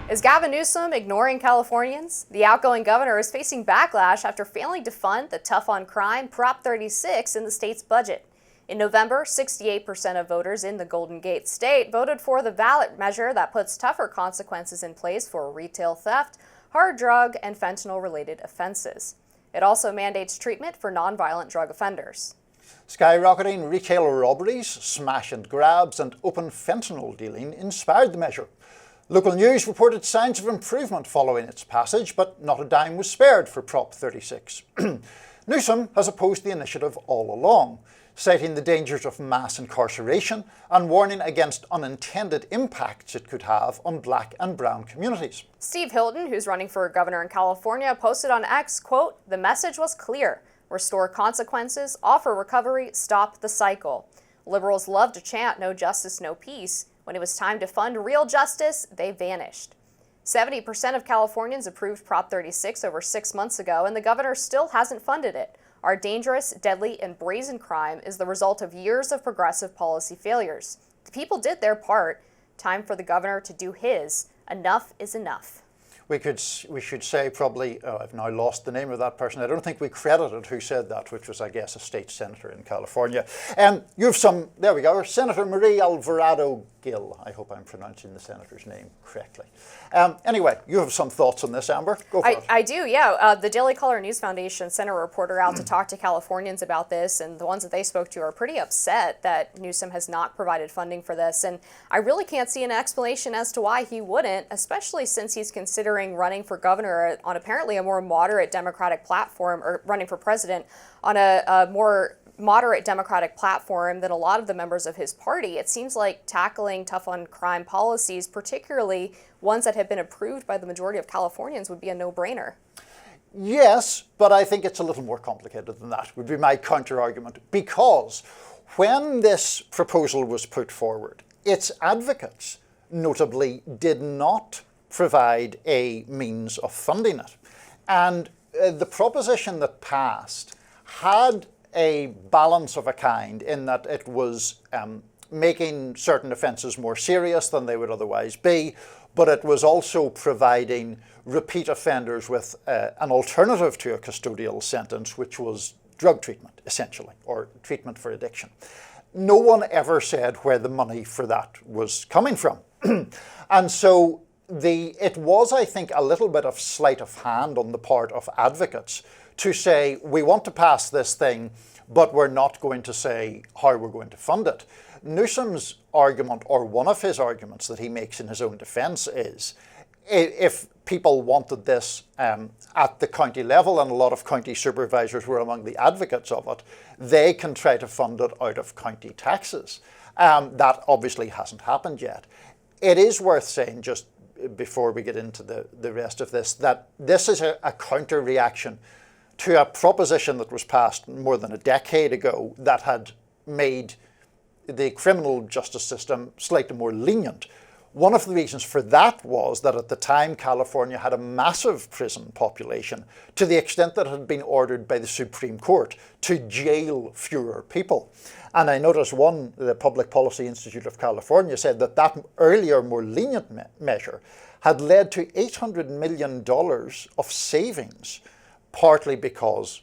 Is Gavin Newsom ignoring Californians? The outgoing governor is facing backlash after failing to fund the tough on crime Prop 36 in the state's budget. In November, 68% of voters in the Golden Gate state voted for the ballot measure that puts tougher consequences in place for retail theft, hard drug, and fentanyl-related offenses. It also mandates treatment for nonviolent drug offenders. Skyrocketing retail robberies, smash and grabs, and open fentanyl dealing inspired the measure. Local news reported signs of improvement following its passage, but not a dime was spared for Prop 36. Newsom has opposed the initiative all along, citing the dangers of mass incarceration and warning against unintended impacts it could have on black and brown communities. Steve Hilton, who's running for governor in California, posted on X, quote, "The message was clear. Restore consequences, offer recovery, stop the cycle." Liberals love to chant no justice, no peace. When it was time to fund real justice, they vanished. 70% of Californians approved Prop 36 over 6 months ago, and the governor still hasn't funded it. Our dangerous, deadly, and brazen crime is the result of years of progressive policy failures. The people did their part. Time for the governor to do his. Enough is enough. We should say probably, I've now lost the name of that person. I don't think we credited who said that, which was, I guess, a state senator in California. You have some, there we go, Senator Marie Alvarado Gil. I hope I'm pronouncing the senator's name correctly. Anyway, you have some thoughts on this, Amber? Go for it. I do, yeah. The Daily Caller News Foundation sent a reporter out to talk to Californians about this, and the ones that they spoke to are pretty upset that Newsom has not provided funding for this. And I really can't see an explanation as to why he wouldn't, especially since he's considering running for governor on apparently a more moderate Democratic platform, or running for president on a more moderate Democratic platform than a lot of the members of his party. It seems like tackling tough on crime policies, particularly ones that have been approved by the majority of Californians, would be a no-brainer. Yes, but I think it's a little more complicated than that, would be my counter-argument. Because when this proposal was put forward, its advocates notably did not provide a means of funding it. And the proposition that passed had a balance of a kind in that it was making certain offences more serious than they would otherwise be, but it was also providing repeat offenders with an alternative to a custodial sentence, which was drug treatment, essentially, or treatment for addiction. No one ever said where the money for that was coming from. And so it was, I think, a little bit of sleight of hand on the part of advocates to say, we want to pass this thing, but we're not going to say how we're going to fund it. Newsom's argument, or one of his arguments that he makes in his own defence, is if people wanted this at the county level, and a lot of county supervisors were among the advocates of it, they can try to fund it out of county taxes. That obviously hasn't happened yet. It is worth saying, just before we get into the rest of this, that this is a counter-reaction to a proposition that was passed more than a decade ago that had made the criminal justice system slightly more lenient. One of the reasons for that was that at the time California had a massive prison population, to the extent that it had been ordered by the Supreme Court to jail fewer people. And I noticed the Public Policy Institute of California said that that earlier, more lenient measure had led to $800 million of savings, partly because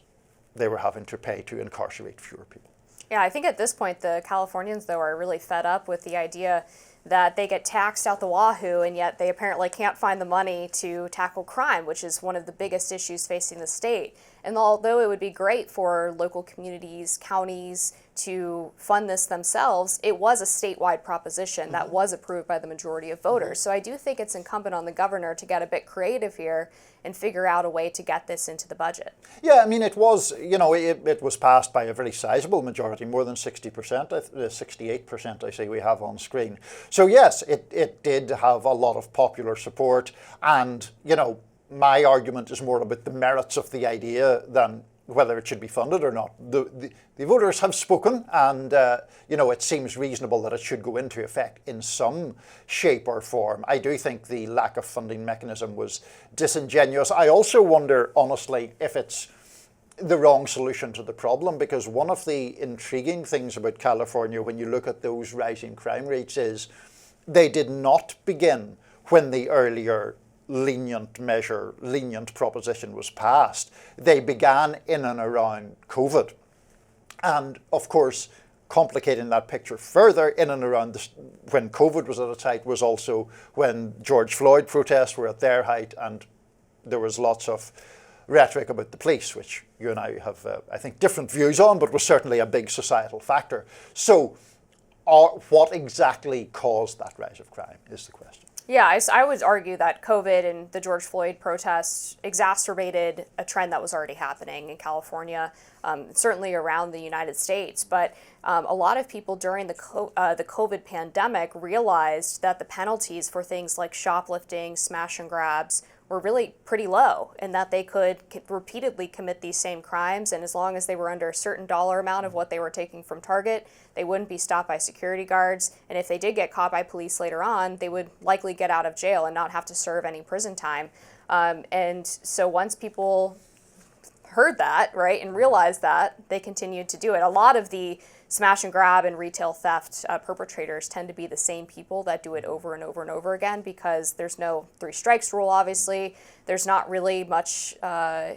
they were having to pay to incarcerate fewer people. Yeah, I think at this point the Californians, though, are really fed up with the idea that they get taxed out the wahoo, and yet they apparently can't find the money to tackle crime, which is one of the biggest issues facing the state. And although it would be great for local communities, counties to fund this themselves, it was a statewide proposition that was approved by the majority of voters. So I do think it's incumbent on the governor to get a bit creative here and figure out a way to get this into the budget. Yeah, I mean, it was, it was passed by a very sizable majority, more than 60%, 68% I say we have on screen. So yes, it did have a lot of popular support, and, my argument is more about the merits of the idea than whether it should be funded or not. The voters have spoken, and it seems reasonable that it should go into effect in some shape or form. I do think the lack of funding mechanism was disingenuous. I also wonder, honestly, if it's the wrong solution to the problem, because one of the intriguing things about California when you look at those rising crime rates is they did not begin when the earlier lenient proposition was passed. They began in and around COVID. And of course, complicating that picture further, in and around when COVID was at its height was also when George Floyd protests were at their height, and there was lots of rhetoric about the police, which you and I have, I think, different views on, but was certainly a big societal factor. So what exactly caused that rise of crime is the question. Yeah, I would argue that COVID and the George Floyd protests exacerbated a trend that was already happening in California, certainly around the United States. But a lot of people during the COVID pandemic realized that the penalties for things like shoplifting, smash and grabs were really pretty low, and that they could repeatedly commit these same crimes, and as long as they were under a certain dollar amount of what they were taking from Target, they wouldn't be stopped by security guards, and if they did get caught by police later on, they would likely get out of jail and not have to serve any prison time. And so once people heard that, right, and realized that, they continued to do it. A lot of the smash and grab and retail theft perpetrators tend to be the same people that do it over and over and over again, because there's no 3 strikes rule, obviously. There's not really much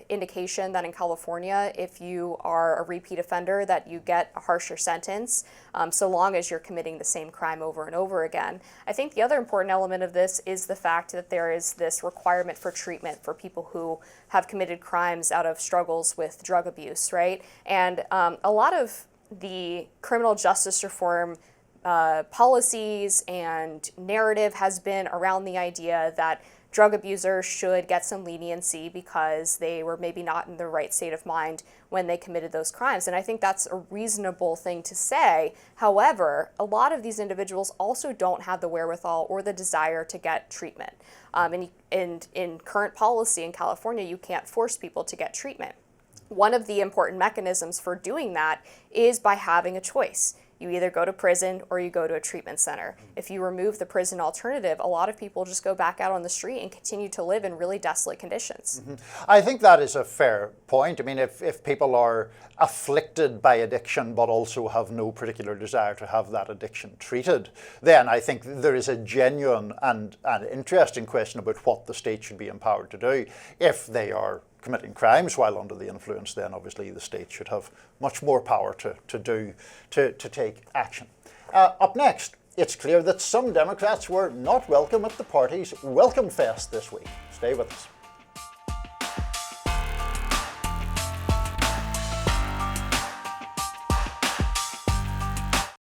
indication that in California, if you are a repeat offender, that you get a harsher sentence, so long as you're committing the same crime over and over again. I think the other important element of this is the fact that there is this requirement for treatment for people who have committed crimes out of struggles with drug abuse, right? And a lot of the criminal justice reform policies and narrative has been around the idea that drug abusers should get some leniency because they were maybe not in the right state of mind when they committed those crimes. And I think that's a reasonable thing to say. However, a lot of these individuals also don't have the wherewithal or the desire to get treatment. And in current policy in California, you can't force people to get treatment. One of the important mechanisms for doing that is by having a choice. You either go to prison or you go to a treatment center. If you remove the prison alternative, a lot of people just go back out on the street and continue to live in really desolate conditions. I think that is a fair point. I mean, if people are afflicted by addiction but also have no particular desire to have that addiction treated, then I think there is a genuine and interesting question about what the state should be empowered to do. If they are committing crimes while under the influence, then obviously the state should have much more power to take action. Up next, it's clear that some Democrats were not welcome at the party's Welcome Fest this week. Stay with us.